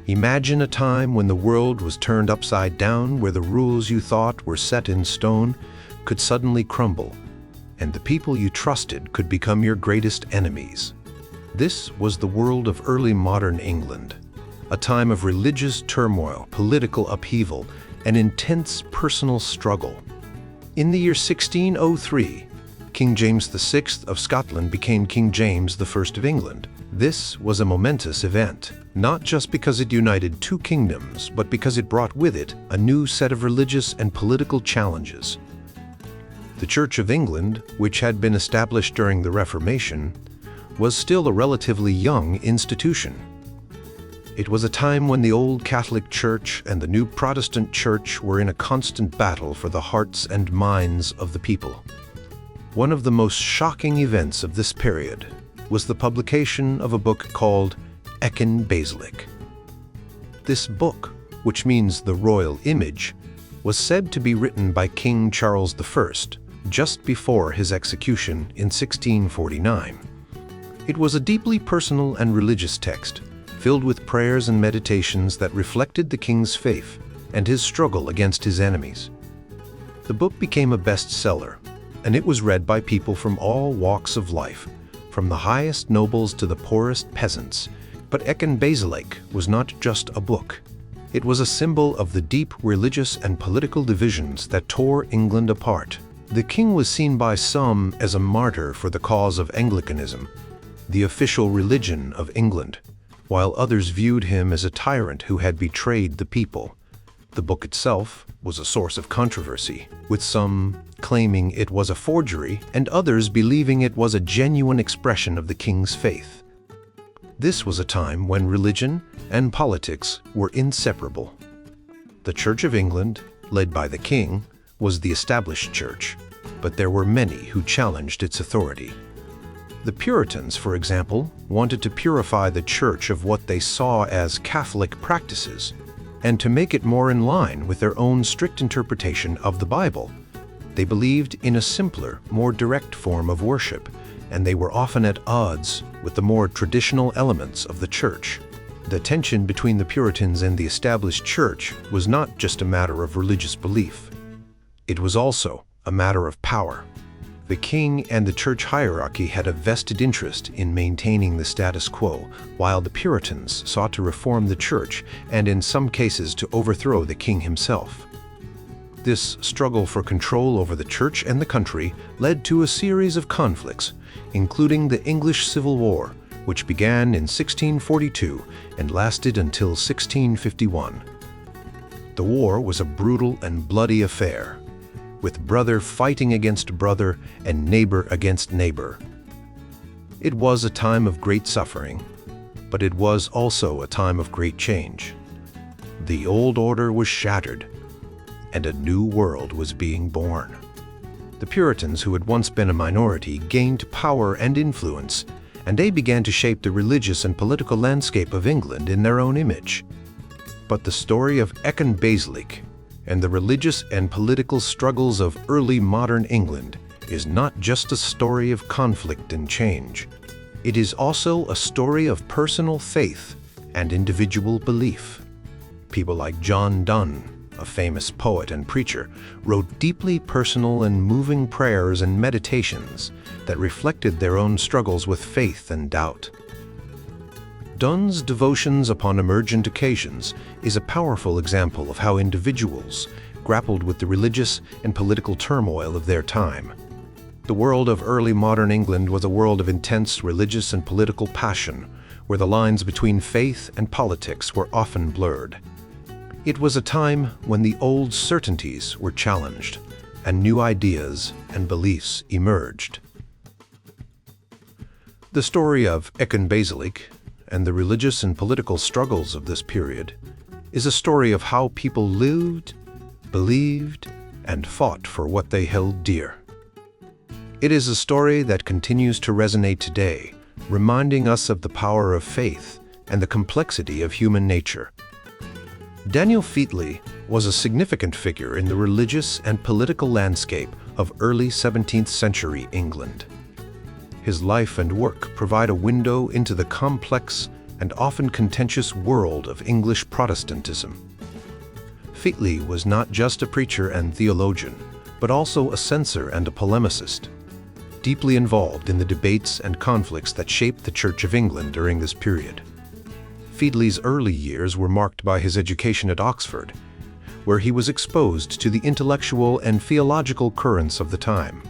Imagine a time when the world was turned upside down, where the rules you thought were set in stone could suddenly crumble, and the people you trusted could become your greatest enemies. This was the world of early modern England, a time of religious turmoil, political upheaval, and intense personal struggle. In the year 1603, King James VI of Scotland became King James I of England. This was a momentous event, not just because it united two kingdoms, but because it brought with it a new set of religious and political challenges. The Church of England, which had been established during the Reformation, was still a relatively young institution. It was a time when the old Catholic Church and the new Protestant Church were in a constant battle for the hearts and minds of the people. One of the most shocking events of this period was the publication of a book called Eikon Basilike. This book, which means the royal image, was said to be written by King Charles I just before his execution in 1649. It was a deeply personal and religious text, filled with prayers and meditations that reflected the king's faith and his struggle against his enemies. The book became a bestseller, and it was read by people from all walks of life, from the highest nobles to the poorest peasants. But Eikon Basilike was not just a book. It was a symbol of the deep religious and political divisions that tore England apart. The king was seen by some as a martyr for the cause of Anglicanism, the official religion of England, while others viewed him as a tyrant who had betrayed the people. The book itself was a source of controversy, with some claiming it was a forgery and others believing it was a genuine expression of the king's faith. This was a time when religion and politics were inseparable. The Church of England, led by the king, was the established church, but there were many who challenged its authority. The Puritans, for example, wanted to purify the church of what they saw as Catholic practices and to make it more in line with their own strict interpretation of the Bible. They believed in a simpler, more direct form of worship, and they were often at odds with the more traditional elements of the church. The tension between the Puritans and the established church was not just a matter of religious belief. It was also a matter of power. The king and the church hierarchy had a vested interest in maintaining the status quo, while the Puritans sought to reform the church and, in some cases, to overthrow the king himself. This struggle for control over the church and the country led to a series of conflicts, including the English Civil War, which began in 1642 and lasted until 1651. The war was a brutal and bloody affair, with brother fighting against brother and neighbor against neighbor. It was a time of great suffering, but it was also a time of great change. The old order was shattered, and a new world was being born. The Puritans, who had once been a minority, gained power and influence, and they began to shape the religious and political landscape of England in their own image. But the story of Eikon Basilike and the religious and political struggles of early modern England is not just a story of conflict and change. It is also a story of personal faith and individual belief. People like John Donne, a famous poet and preacher, wrote deeply personal and moving prayers and meditations that reflected their own struggles with faith and doubt. Donne's Devotions upon Emergent Occasions is a powerful example of how individuals grappled with the religious and political turmoil of their time. The world of early modern England was a world of intense religious and political passion, where the lines between faith and politics were often blurred. It was a time when the old certainties were challenged, and new ideas and beliefs emerged. The story of Eikon Basilike and the religious and political struggles of this period is a story of how people lived, believed, and fought for what they held dear. It is a story that continues to resonate today, reminding us of the power of faith and the complexity of human nature. Daniel Featley was a significant figure in the religious and political landscape of early 17th century England. His life and work provide a window into the complex and often contentious world of English Protestantism. Featley was not just a preacher and theologian, but also a censor and a polemicist, deeply involved in the debates and conflicts that shaped the Church of England during this period. Featley's early years were marked by his education at Oxford, where he was exposed to the intellectual and theological currents of the time.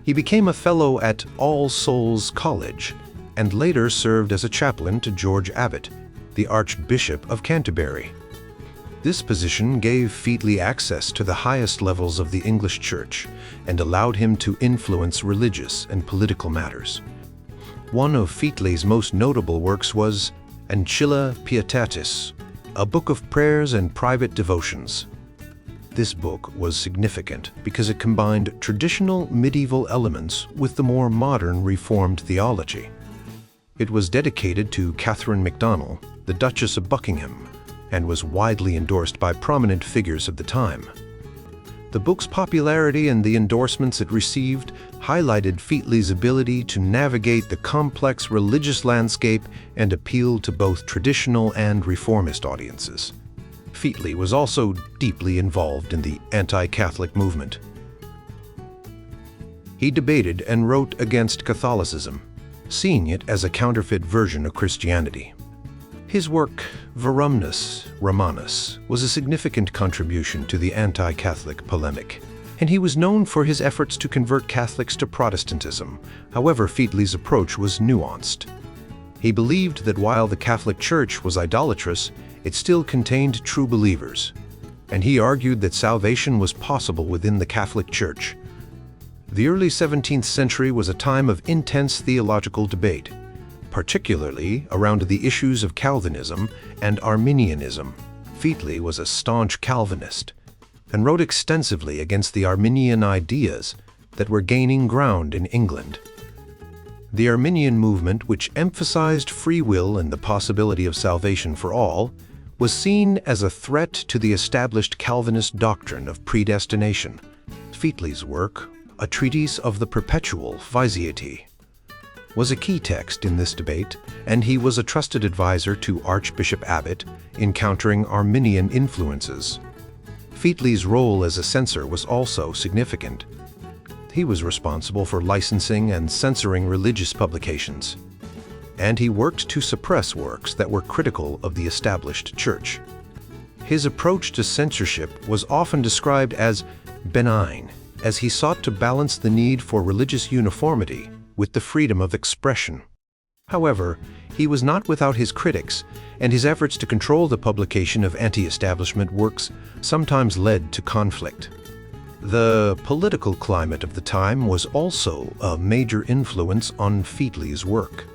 He became a fellow at All Souls College and later served as a chaplain to George Abbot, the Archbishop of Canterbury. This position gave Featley access to the highest levels of the English Church and allowed him to influence religious and political matters. One of Featley's most notable works was Ancilla Pietatis, a book of prayers and private devotions. This book was significant because it combined traditional medieval elements with the more modern Reformed theology. It was dedicated to Catherine Macdonald, the Duchess of Buckingham, and was widely endorsed by prominent figures of the time. The book's popularity and the endorsements it received highlighted Featley's ability to navigate the complex religious landscape and appeal to both traditional and reformist audiences. Featley was also deeply involved in the anti-Catholic movement. He debated and wrote against Catholicism, seeing it as a counterfeit version of Christianity. His work, Verumnus Romanus, was a significant contribution to the anti-Catholic polemic, and he was known for his efforts to convert Catholics to Protestantism. However, Featley's approach was nuanced. He believed that while the Catholic Church was idolatrous, it still contained true believers, and he argued that salvation was possible within the Catholic Church. The early 17th century was a time of intense theological debate, particularly around the issues of Calvinism and Arminianism. Featley was a staunch Calvinist and wrote extensively against the Arminian ideas that were gaining ground in England. The Arminian movement, which emphasized free will and the possibility of salvation for all, was seen as a threat to the established Calvinist doctrine of predestination. Featley's work, A Treatise of the Perpetual Vitiate, was a key text in this debate, and he was a trusted advisor to Archbishop Abbot in countering Arminian influences. Featley's role as a censor was also significant. He was responsible for licensing and censoring religious publications, and he worked to suppress works that were critical of the established church. His approach to censorship was often described as benign, as he sought to balance the need for religious uniformity with the freedom of expression. However, he was not without his critics, and his efforts to control the publication of anti-establishment works sometimes led to conflict. The political climate of the time was also a major influence on Featley's work.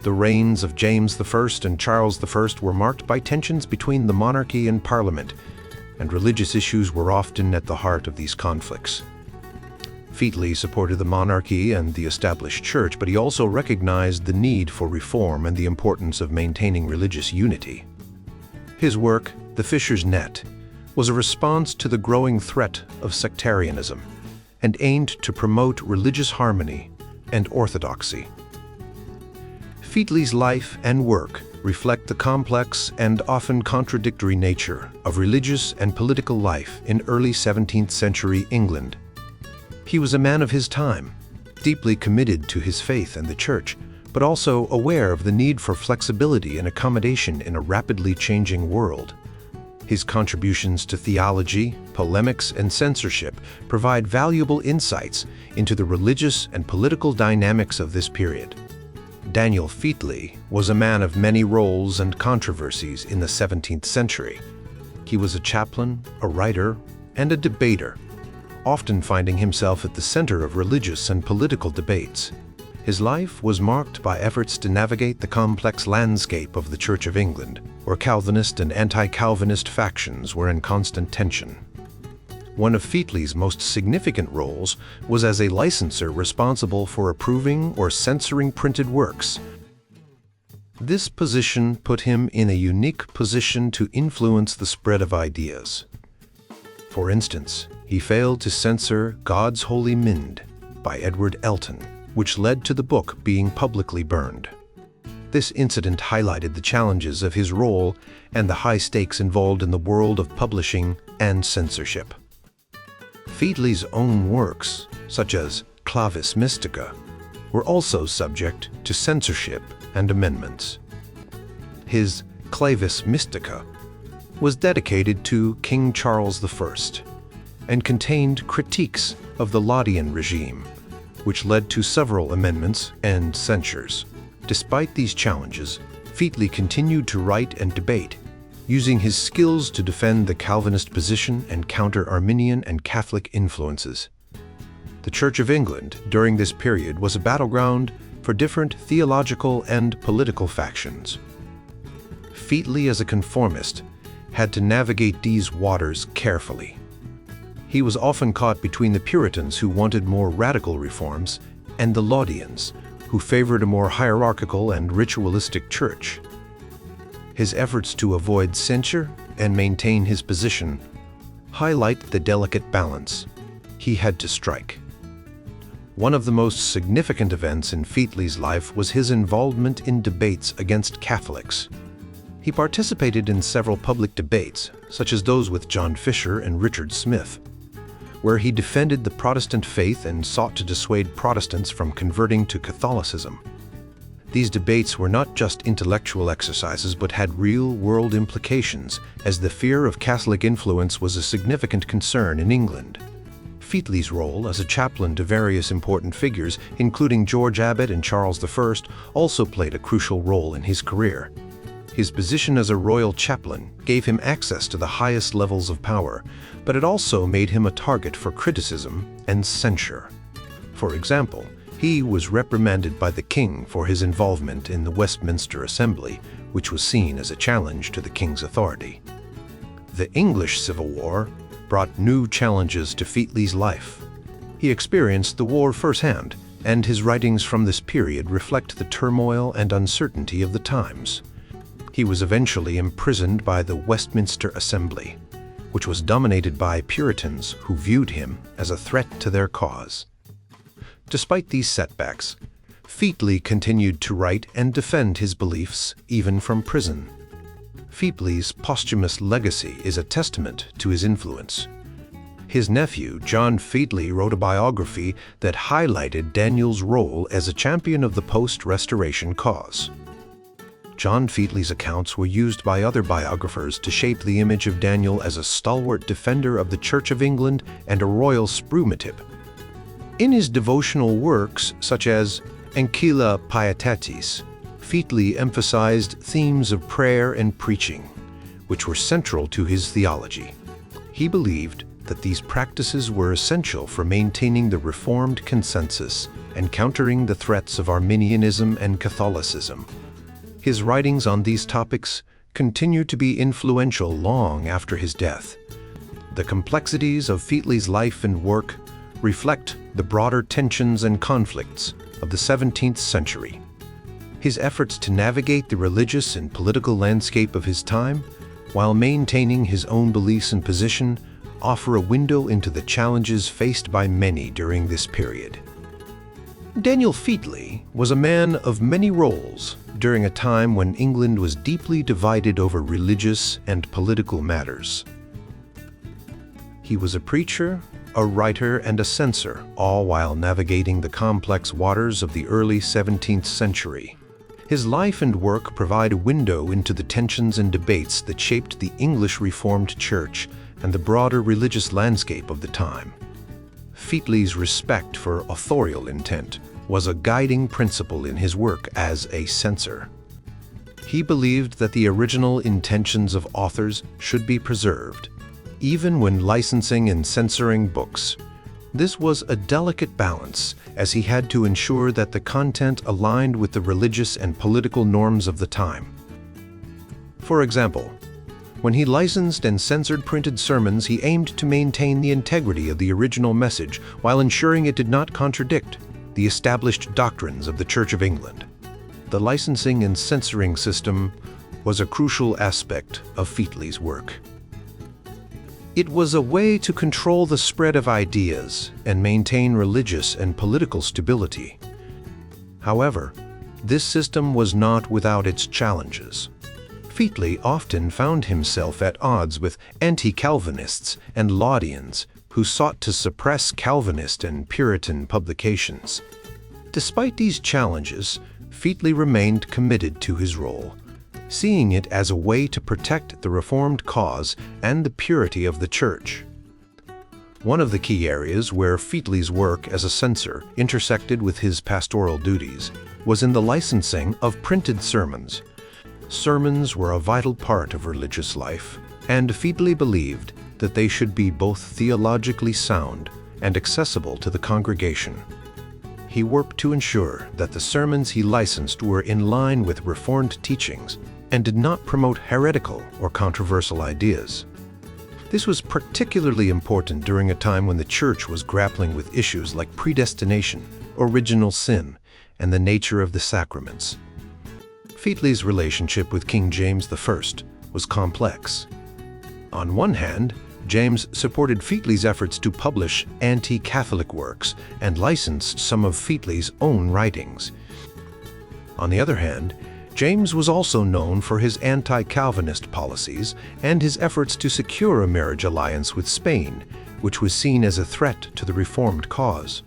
The reigns of James I and Charles I were marked by tensions between the monarchy and Parliament, and religious issues were often at the heart of these conflicts. Featley supported the monarchy and the established church, but he also recognized the need for reform and the importance of maintaining religious unity. His work, The Fisher's Net, was a response to the growing threat of sectarianism and aimed to promote religious harmony and orthodoxy. Featley's life and work reflect the complex and often contradictory nature of religious and political life in early 17th century England. He was a man of his time, deeply committed to his faith and the church, but also aware of the need for flexibility and accommodation in a rapidly changing world. His contributions to theology, polemics, and censorship provide valuable insights into the religious and political dynamics of this period. Daniel Featley was a man of many roles and controversies in the 17th century. He was a chaplain, a writer, and a debater, often finding himself at the center of religious and political debates. His life was marked by efforts to navigate the complex landscape of the Church of England, where Calvinist and anti-Calvinist factions were in constant tension. One of Featley's most significant roles was as a licensor responsible for approving or censoring printed works. This position put him in a unique position to influence the spread of ideas. For instance, he failed to censor God's Holy Mind by Edward Elton, which led to the book being publicly burned. This incident highlighted the challenges of his role and the high stakes involved in the world of publishing and censorship. Featley's own works, such as Clavis Mystica, were also subject to censorship and amendments. His Clavis Mystica was dedicated to King Charles I and contained critiques of the Laudian regime, which led to several amendments and censures. Despite these challenges, Featley continued to write and debate, using his skills to defend the Calvinist position and counter Arminian and Catholic influences. The Church of England during this period was a battleground for different theological and political factions. Featley, as a conformist, had to navigate these waters carefully. He was often caught between the Puritans, who wanted more radical reforms, and the Laudians, who favored a more hierarchical and ritualistic church. His efforts to avoid censure and maintain his position highlight the delicate balance he had to strike. One of the most significant events in Featley's life was his involvement in debates against Catholics. He participated in several public debates, such as those with John Fisher and Richard Smith, where he defended the Protestant faith and sought to dissuade Protestants from converting to Catholicism. These debates were not just intellectual exercises but had real-world implications, as the fear of Catholic influence was a significant concern in England. Featley's role as a chaplain to various important figures, including George Abbot and Charles I, also played a crucial role in his career. His position as a royal chaplain gave him access to the highest levels of power, but it also made him a target for criticism and censure. For example, he was reprimanded by the king for his involvement in the Westminster Assembly, which was seen as a challenge to the king's authority. The English Civil War brought new challenges to Featley's life. He experienced the war firsthand, and his writings from this period reflect the turmoil and uncertainty of the times. He was eventually imprisoned by the Westminster Assembly, which was dominated by Puritans who viewed him as a threat to their cause. Despite these setbacks, Featley continued to write and defend his beliefs even from prison. Featley's posthumous legacy is a testament to his influence. His nephew, John Featley, wrote a biography that highlighted Daniel's role as a champion of the post-Restoration cause. John Featley's accounts were used by other biographers to shape the image of Daniel as a stalwart defender of the Church of England and a royal sprumatib. In his devotional works, such as Ancilla Pietatis, Featley emphasized themes of prayer and preaching, which were central to his theology. He believed that these practices were essential for maintaining the Reformed consensus and countering the threats of Arminianism and Catholicism. His writings on these topics continued to be influential long after his death. The complexities of Featley's life and work reflect the broader tensions and conflicts of the 17th century. His efforts to navigate the religious and political landscape of his time, while maintaining his own beliefs and position, offer a window into the challenges faced by many during this period. Daniel Featley was a man of many roles during a time when England was deeply divided over religious and political matters. He was a preacher, a writer, and a censor, all while navigating the complex waters of the early 17th century. His life and work provide a window into the tensions and debates that shaped the English Reformed Church and the broader religious landscape of the time. Featley's respect for authorial intent was a guiding principle in his work as a censor. He believed that the original intentions of authors should be preserved, even when licensing and censoring books. This was a delicate balance, as he had to ensure that the content aligned with the religious and political norms of the time. For example, when he licensed and censored printed sermons, he aimed to maintain the integrity of the original message while ensuring it did not contradict the established doctrines of the Church of England. The licensing and censoring system was a crucial aspect of Featley's work. It was a way to control the spread of ideas and maintain religious and political stability. However, this system was not without its challenges. Featley often found himself at odds with anti-Calvinists and Laudians who sought to suppress Calvinist and Puritan publications. Despite these challenges, Featley remained committed to his role, seeing it as a way to protect the Reformed cause and the purity of the Church. One of the key areas where Featley's work as a censor intersected with his pastoral duties was in the licensing of printed sermons. Sermons were a vital part of religious life, and Featley believed that they should be both theologically sound and accessible to the congregation. He worked to ensure that the sermons he licensed were in line with Reformed teachings and did not promote heretical or controversial ideas. This was particularly important during a time when the Church was grappling with issues like predestination, original sin, and the nature of the sacraments. Featley's relationship with King James I was complex. On one hand, James supported Featley's efforts to publish anti-Catholic works and licensed some of Featley's own writings. On the other hand, James was also known for his anti-Calvinist policies and his efforts to secure a marriage alliance with Spain, which was seen as a threat to the Reformed cause.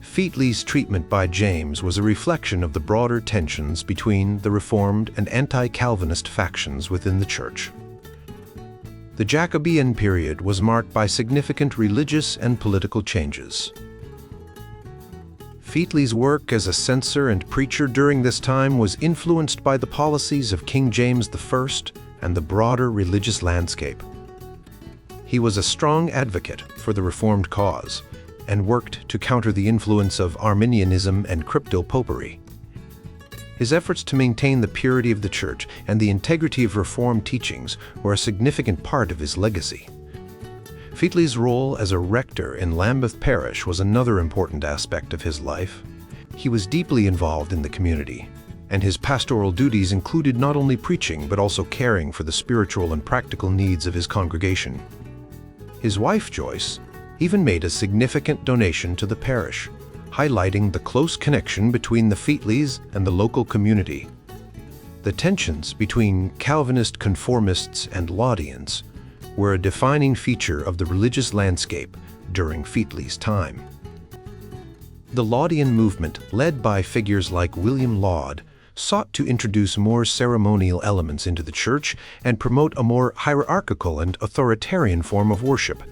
Featley's treatment by James was a reflection of the broader tensions between the Reformed and anti-Calvinist factions within the Church. The Jacobean period was marked by significant religious and political changes. Featley's work as a censor and preacher during this time was influenced by the policies of King James I and the broader religious landscape. He was a strong advocate for the Reformed cause and worked to counter the influence of Arminianism and crypto-popery. His efforts to maintain the purity of the Church and the integrity of Reformed teachings were a significant part of his legacy. Featley's role as a rector in Lambeth Parish was another important aspect of his life. He was deeply involved in the community, and his pastoral duties included not only preaching but also caring for the spiritual and practical needs of his congregation. His wife, Joyce, even made a significant donation to the parish, highlighting the close connection between the Featleys and the local community. The tensions between Calvinist conformists and Laudians were a defining feature of the religious landscape during Featley's time. The Laudian movement, led by figures like William Laud, sought to introduce more ceremonial elements into the Church and promote a more hierarchical and authoritarian form of worship.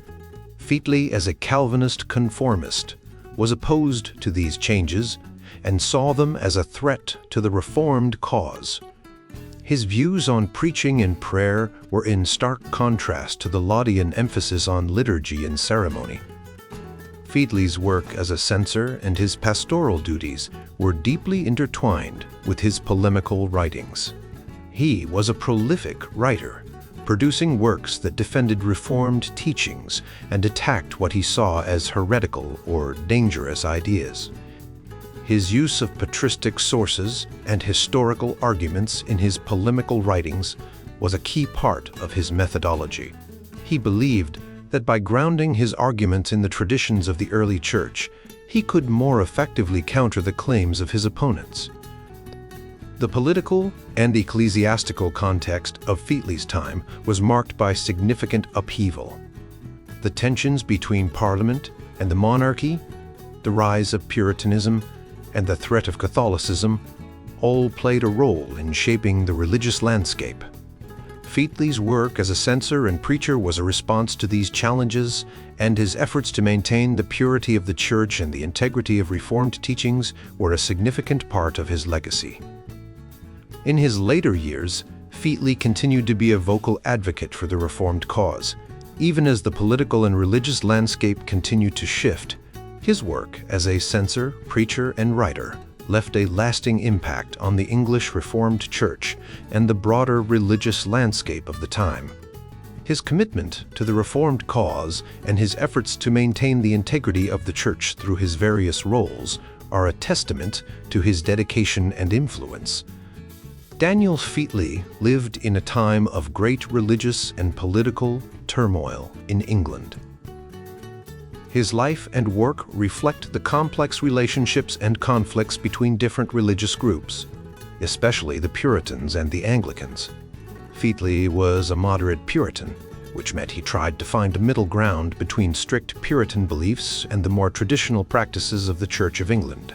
Featley, as a Calvinist conformist, was opposed to these changes and saw them as a threat to the Reformed cause. His views on preaching and prayer were in stark contrast to the Laudian emphasis on liturgy and ceremony. Featley's work as a censor and his pastoral duties were deeply intertwined with his polemical writings. He was a prolific writer, producing works that defended Reformed teachings and attacked what he saw as heretical or dangerous ideas. His use of patristic sources and historical arguments in his polemical writings was a key part of his methodology. He believed that by grounding his arguments in the traditions of the early Church, he could more effectively counter the claims of his opponents. The political and ecclesiastical context of Featley's time was marked by significant upheaval. The tensions between Parliament and the monarchy, the rise of Puritanism, and the threat of Catholicism all played a role in shaping the religious landscape. Featley's work as a censor and preacher was a response to these challenges, and his efforts to maintain the purity of the Church and the integrity of Reformed teachings were a significant part of his legacy. In his later years, Featley continued to be a vocal advocate for the Reformed cause. Even as the political and religious landscape continued to shift, his work as a censor, preacher, and writer left a lasting impact on the English Reformed Church and the broader religious landscape of the time. His commitment to the Reformed cause and his efforts to maintain the integrity of the Church through his various roles are a testament to his dedication and influence. Daniel Featley lived in a time of great religious and political turmoil in England. His life and work reflect the complex relationships and conflicts between different religious groups, especially the Puritans and the Anglicans. Featley was a moderate Puritan, which meant he tried to find a middle ground between strict Puritan beliefs and the more traditional practices of the Church of England.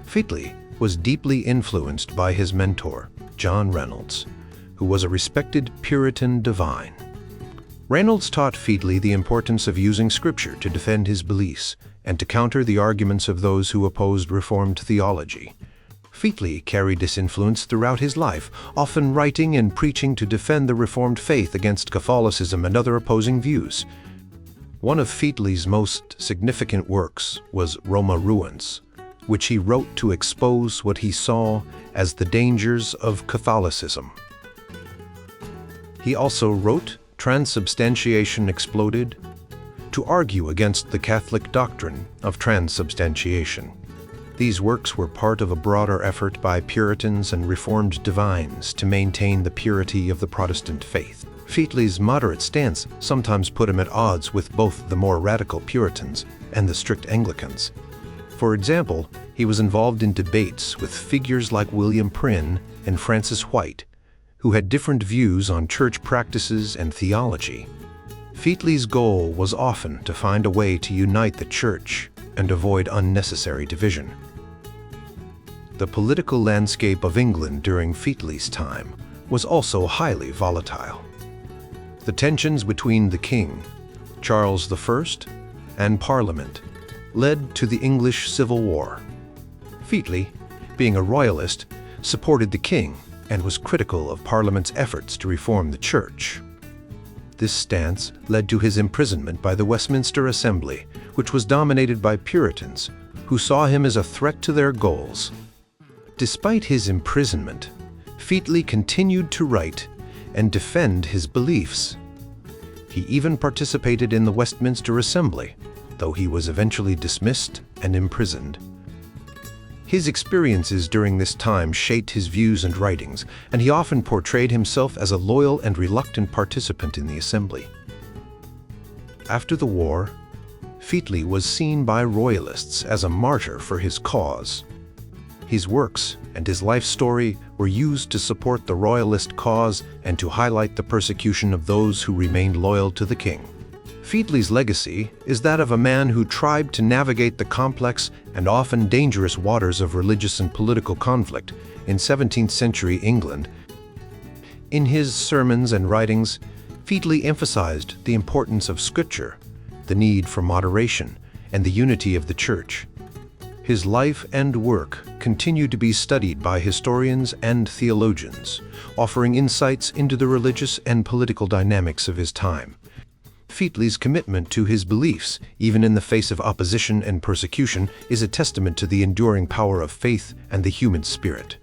Featley was deeply influenced by his mentor, John Reynolds, who was a respected Puritan divine. Reynolds taught Featley the importance of using Scripture to defend his beliefs and to counter the arguments of those who opposed Reformed theology. Featley carried this influence throughout his life, often writing and preaching to defend the Reformed faith against Catholicism and other opposing views. One of Featley's most significant works was Roma Ruins, which he wrote to expose what he saw as the dangers of Catholicism. He also wrote Transubstantiation Exploded, to argue against the Catholic doctrine of transubstantiation. These works were part of a broader effort by Puritans and Reformed divines to maintain the purity of the Protestant faith. Featley's moderate stance sometimes put him at odds with both the more radical Puritans and the strict Anglicans. For example, he was involved in debates with figures like William Prynne and Francis White, who had different views on church practices and theology. Featley's goal was often to find a way to unite the church and avoid unnecessary division. The political landscape of England during Featley's time was also highly volatile. The tensions between the king, Charles I, and Parliament led to the English Civil War. Featley, being a royalist, supported the king and was critical of Parliament's efforts to reform the church. This stance led to his imprisonment by the Westminster Assembly, which was dominated by Puritans, who saw him as a threat to their goals. Despite his imprisonment, Featley continued to write and defend his beliefs. He even participated in the Westminster Assembly, though he was eventually dismissed and imprisoned. His experiences during this time shaped his views and writings, and he often portrayed himself as a loyal and reluctant participant in the assembly. After the war, Featley was seen by royalists as a martyr for his cause. His works and his life story were used to support the royalist cause and to highlight the persecution of those who remained loyal to the king. Featley's legacy is that of a man who tried to navigate the complex and often dangerous waters of religious and political conflict in 17th-century England. In his sermons and writings, Featley emphasized the importance of Scripture, the need for moderation, and the unity of the Church. His life and work continue to be studied by historians and theologians, offering insights into the religious and political dynamics of his time. Featley's commitment to his beliefs, even in the face of opposition and persecution, is a testament to the enduring power of faith and the human spirit.